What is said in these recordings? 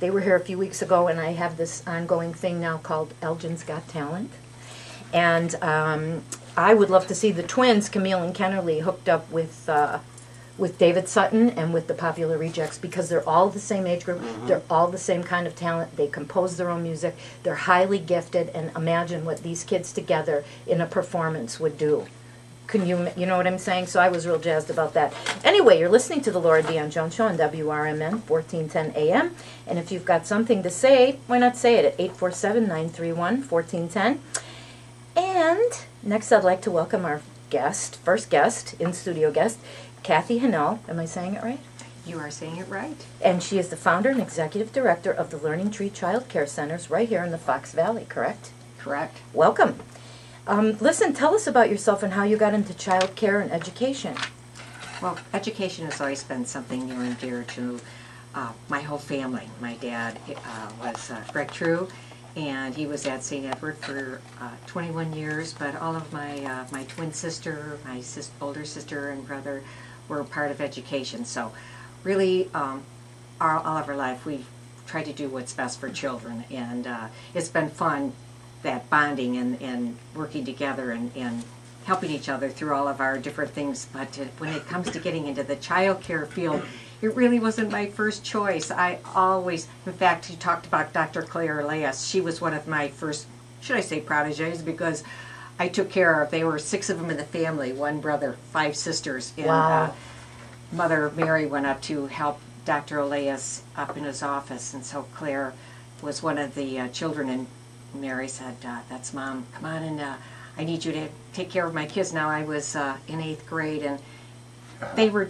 they were here a few weeks ago, and I have this ongoing thing now called Elgin's Got Talent. And I would love to see the twins, Camille and Kennerly, hooked up with David Sutton and with the Popular Rejects, because they're all the same age group. They're all the same kind of talent. They compose their own music. They're highly gifted, and imagine what these kids together in a performance would do. Can you know what I'm saying? So I was real jazzed about that. Anyway, you're listening to the Laura Dion-Jones Show on WRMN 1410 AM. And if you've got something to say, why not say it at 847-931-1410. And next I'd like to welcome our guest, first guest, in-studio guest, Kathy Hennell. Am I saying it right? You are saying it right. And she is the founder and executive director of the Learning Tree Child Care Centers right here in the Fox Valley, correct? Correct. Welcome. Listen, tell us about yourself and how you got into child care and education. Well, education has always been something near and dear to my whole family. My dad was Greg True, and he was at St. Edward for 21 years, but all of my twin sister, my older sister and brother were part of education. So really, all of our life, we've tried to do what's best for children, and it's been fun, that bonding and working together and helping each other through all of our different things. But when it comes to getting into the child care field, it really wasn't my first choice. I always, in fact, you talked about Dr. Claire Elias. She was one of my first, should I say, proteges, because I took care of, they were 6 of them in the family, 1 brother, 5 sisters. And wow. Mother Mary went up to help Dr. Elias up in his office, and so Claire was one of the children, and Mary said, that's Mom, come on, and I need you to take care of my kids. Now I was in 8th grade, and they were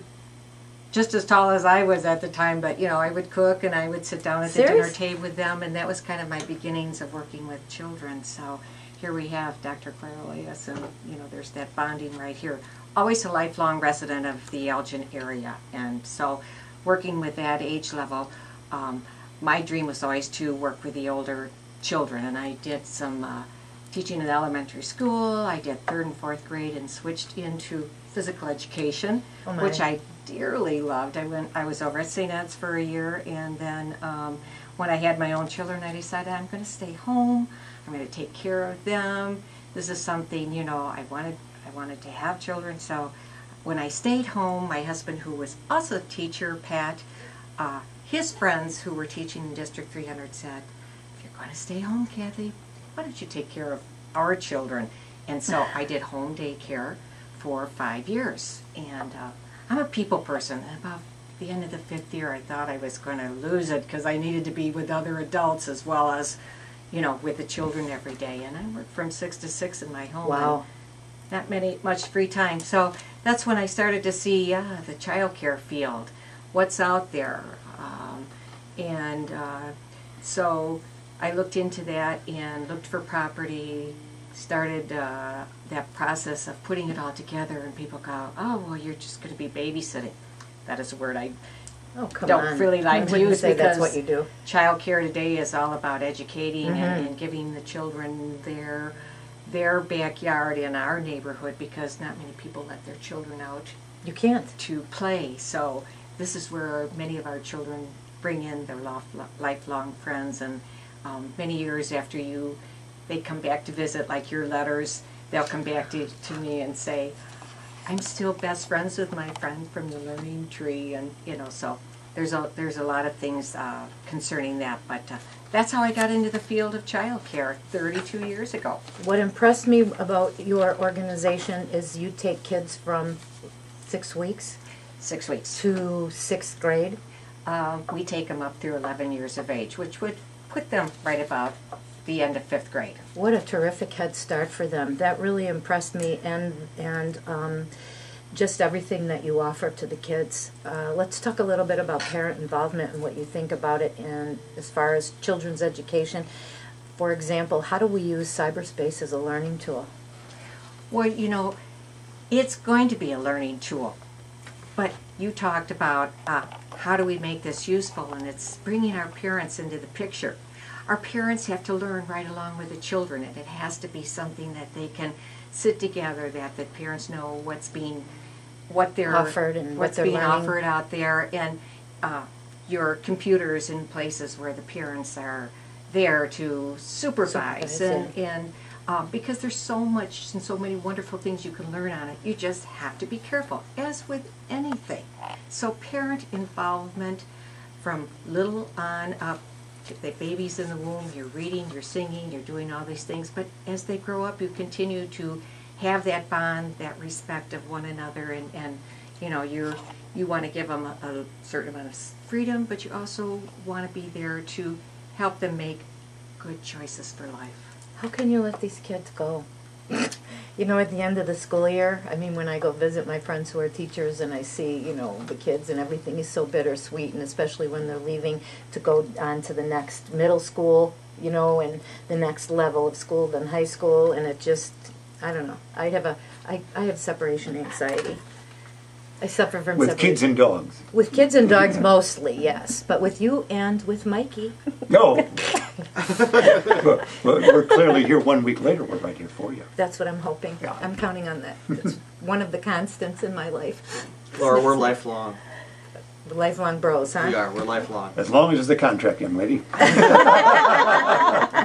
just as tall as I was at the time, but you know, I would cook and I would sit down at the dinner table with them, and that was kind of my beginnings of working with children. So here we have Dr. Claire Elias, and you know, there's that bonding right here. Always a lifelong resident of the Elgin area, and so working with that age level, my dream was always to work with the older children, and I did some teaching in elementary school. I did 3rd and 4th grade and switched into physical education, which I dearly loved. I was over at St. Ed's for a year, and then when I had my own children, I decided I'm going to stay home. I'm going to take care of them. This is something, you know, I wanted to have children. So when I stayed home, my husband, who was also a teacher, Pat, his friends who were teaching in District 300 said, if you're going to stay home, Kathy, why don't you take care of our children? And so I did home daycare for 5 years. And I'm a people person. And about the end of the 5th year, I thought I was going to lose it because I needed to be with other adults as well as, you know, with the children every day. And I worked from 6 to 6 in my home. Wow. Not much free time. So that's when I started to see the child care field, what's out there. So I looked into that and looked for property, started that process of putting it all together, and people go, oh, well, you're just going to be babysitting. That is a word I don't really like to use, because that's what you do. Child care today is all about educating and giving the children their backyard in our neighborhood, because not many people let their children out. You can't. To play. So this is where many of our children bring in their lifelong friends, and many years after they come back to visit, like your letters, they'll come back to me and say, I'm still best friends with my friend from the Learning Tree, and you know, so there's a lot of things concerning that, but that's how I got into the field of child care 32 years ago. What impressed me about your organization is you take kids from 6 weeks? 6 weeks. To 6th grade? We take them up through 11 years of age, which would put them right about the end of 5th grade. What a terrific head start for them. That really impressed me, and just everything that you offer to the kids. Let's talk a little bit about parent involvement and what you think about it, and as far as children's education. For example, how do we use cyberspace as a learning tool? Well, you know, it's going to be a learning tool, but you talked about how do we make this useful, and it's bringing our parents into the picture. Our parents have to learn right along with the children, and it has to be something that they can sit together, that the parents know what they're offered and what's being offered out there. And your computers in places where the parents are there to supervise, and because there's so much and so many wonderful things you can learn on it, you just have to be careful, as with anything. So parent involvement from little on up, the baby's in the womb, you're reading, you're singing, you're doing all these things, but as they grow up, you continue to have that bond, that respect of one another, and you know, you want to give them a certain amount of freedom, but you also want to be there to help them make good choices for life. How can you let these kids go? You know, at the end of the school year, I mean, when I go visit my friends who are teachers and I see, you know, the kids and everything is so bittersweet, and especially when they're leaving to go on to the next middle school, you know, and the next level of school, then high school, and it just, I don't know. I have separation anxiety. I suffer from with separation. kids and dogs. With kids and dogs mostly, yes. But with you and with Mikey. No. We're clearly here 1 week later. We're right here for you. That's what I'm hoping. Yeah. I'm counting on that. It's one of the constants in my life. Laura, we're lifelong. The lifelong bros, huh? We are. We're lifelong. As long as it's the contract, young lady.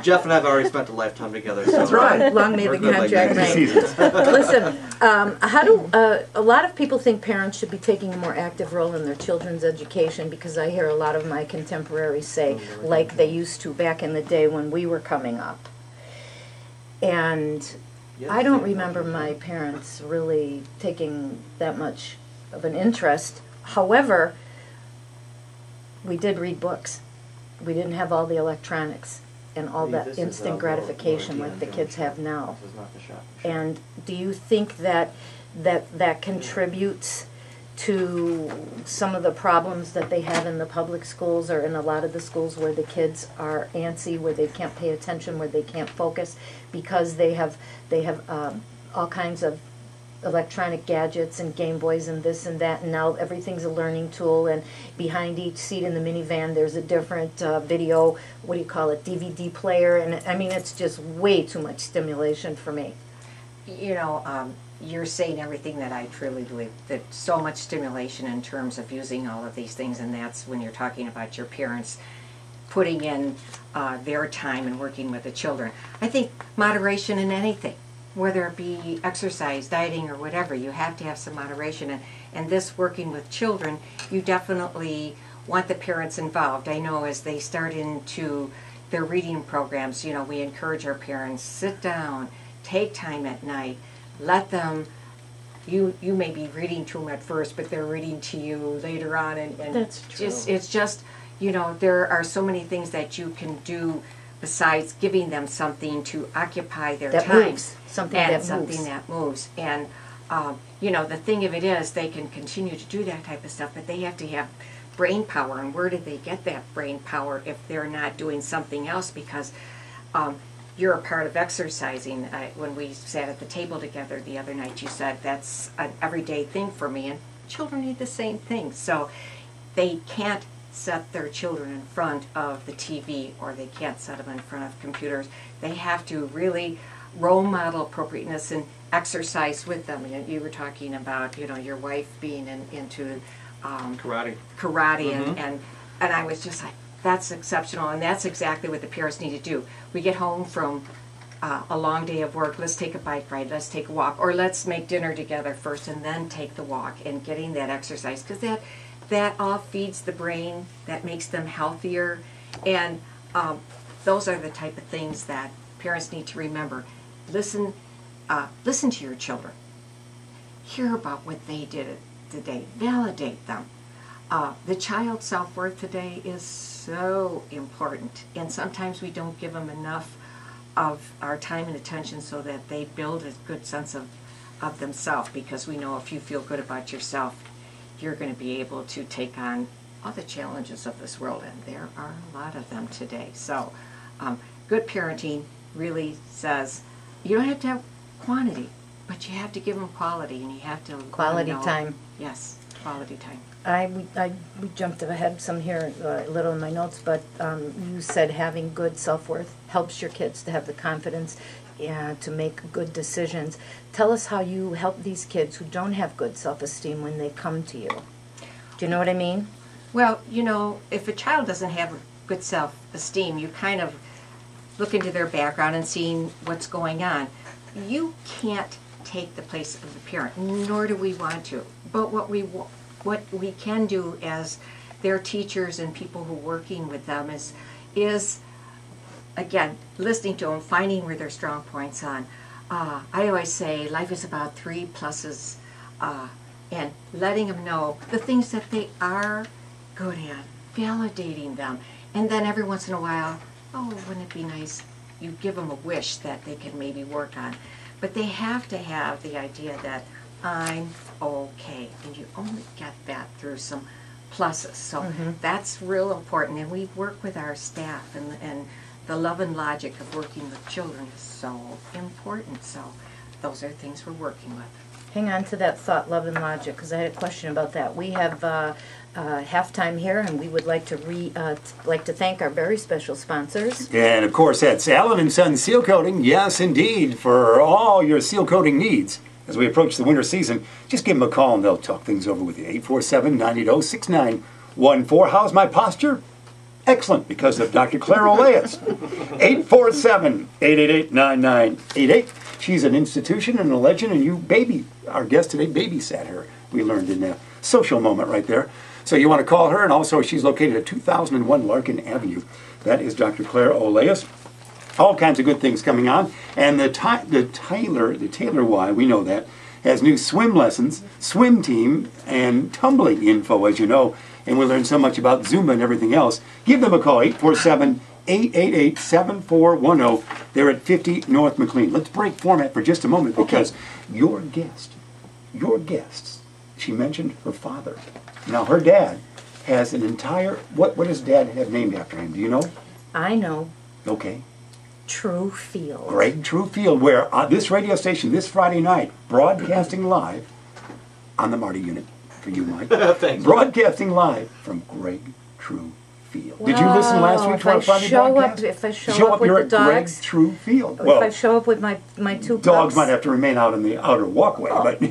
Jeff and I have already spent a lifetime together. So That's right. Long may We're the good like contract that. reign. Seasons. Listen, how do a lot of people think parents should be taking a more active role in their children's education? Because I hear a lot of my contemporaries say, like they used to back in the day when we were coming up. And I don't remember my parents really taking that much of an interest. However, we did read books. We didn't have all the electronics and all that instant gratification like the kids have now. This is not the shop. And do you think that that contributes to some of the problems that they have in the public schools or in a lot of the schools where the kids are antsy, where they can't pay attention, where they can't focus because they have all kinds of electronic gadgets and Game Boys and this and that, and now everything's a learning tool, and behind each seat in the minivan there's a different video, what do you call it, DVD player, and I mean it's just way too much stimulation for me. You know, you're saying everything that I truly believe, that so much stimulation in terms of using all of these things, and that's when you're talking about your parents putting in their time and working with the children. I think moderation in anything, whether it be exercise, dieting, or whatever, you have to have some moderation. And this working with children, you definitely want the parents involved. I know as they start into their reading programs, you know, we encourage our parents, sit down, take time at night, let them, you may be reading to them at first, but they're reading to you later on. And That's true. It's just, you know, there are so many things that you can do besides giving them something to occupy their That time. moves. Something And that moves. something that moves. And, you know, the thing of it is they can continue to do that type of stuff, but they have to have brain power. And where do they get that brain power if they're not doing something else? Because you're a part of exercising. When we sat at the table together the other night, you said that's an everyday thing for me. And children need the same thing. So they can't set their children in front of the TV, or they can't set them in front of computers. They have to really role model appropriateness and exercise with them. You were talking about, you know, your wife being into Karate. and I was just like, that's exceptional, and that's exactly what the parents need to do. We get home from a long day of work, let's take a bike ride, let's take a walk, or let's make dinner together first and then take the walk, and getting that exercise, because that all feeds the brain, that makes them healthier, and those are the type of things that parents need to remember. Listen to your children. Hear about what they did today. Validate them. The child's self-worth today is so important, and sometimes we don't give them enough of our time and attention so that they build a good sense of themselves, because we know if you feel good about yourself, you're going to be able to take on all the challenges of this world, and there are a lot of them today. So good parenting really says you don't have to have quantity, but you have to give them quality, and you have to Quality know- time. Yes, quality time. We jumped ahead some here, a little in my notes, but you said having good self-worth helps your kids to have the confidence to make good decisions. Tell us how you help these kids who don't have good self-esteem when they come to you. Do you know what I mean? Well, you know, if a child doesn't have good self-esteem, you kind of look into their background and seeing what's going on. You can't take the place of the parent, nor do we want to. But what we can do as their teachers and people who are working with them is again, listening to them, finding where their strong points on. I always say life is about 3 pluses, and letting them know the things that they are good at, validating them. And then every once in a while, oh, wouldn't it be nice? You give them a wish that they can maybe work on. But they have to have the idea that I'm okay. And you only get that through some pluses. So that's real important. And we work with our staff, and the love and logic of working with children is so important. So those are things we're working with. Hang on to that thought, love and logic, because I had a question about that. We have halftime here, and we would like to thank our very special sponsors. And of course, that's Allen & Son Seal Coating. Yes, indeed, for all your seal coating needs. As we approach the winter season, just give them a call and they'll talk things over with you. 847-980-6914. How's my posture? Excellent, because of Dr. Claire Oleas. 847-888-9988. She's an institution and a legend, and our guest today, babysat her. We learned in a social moment right there. So you want to call her, and also she's located at 2001 Larkin Avenue. That is Dr. Claire Oleas. All kinds of good things coming on. And the Taylor Y, we know that, has new swim lessons, swim team, and tumbling info, as you know. And we learned so much about Zumba and everything else. Give them a call, 847-888-7410. They're at 50 North McLean. Let's break format for just a moment, because your guests, she mentioned her father. Now, her dad has an entire, what does Dad have named after him? Do you know? I know. Okay. True Field. Greg True Field, where this radio station this Friday night, broadcasting live on the Marty unit for you, Mike. Thanks. Broadcasting live from Greg True Field. Did you listen last week to our Friday broadcast? If I show up with you're the at Greg dogs, True Field. if I show up with my two dogs pups, might have to remain out in the outer walkway, but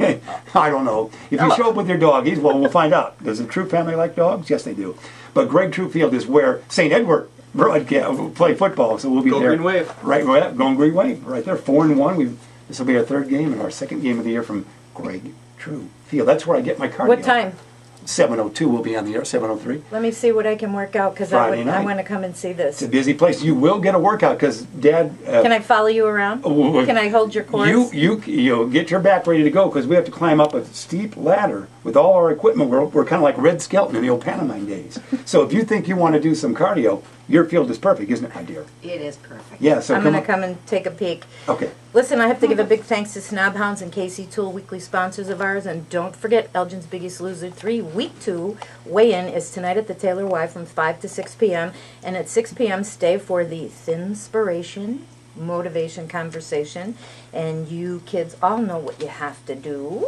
I don't know. If you show up with your doggies, well, we'll find out. Does the True family like dogs? Yes, they do. But Greg True Field is where St. Edward play football, so we'll be Go there. Green Wave. Right, going Green Wave, right there, 4-1. This will be our third game and our second game of the year from Greg True Field. That's where I get my cardio. what time? 7:02 will be on the air, 7:03. Let me see what I can work out, because Friday I night. want to come and see this. It's a busy place. You will get a workout, because Dad... Can I follow you around? Can I hold your course? You get your back ready to go, because we have to climb up a steep ladder with all our equipment. We're kind of like Red Skelton in the old pantomime days. So if you think you want to do some cardio, your field is perfect, isn't it, my dear? It is perfect. Yeah, so I'm going to come and take a peek. Okay. Listen, I have to give a big thanks to Snob Hounds and KC Tool, weekly sponsors of ours. And don't forget, Elgin's Biggest Loser 3, Week 2, weigh-in is tonight at the Taylor Y from 5 to 6 p.m. And at 6 p.m., stay for the Thinspiration motivation conversation. And you kids all know what you have to do.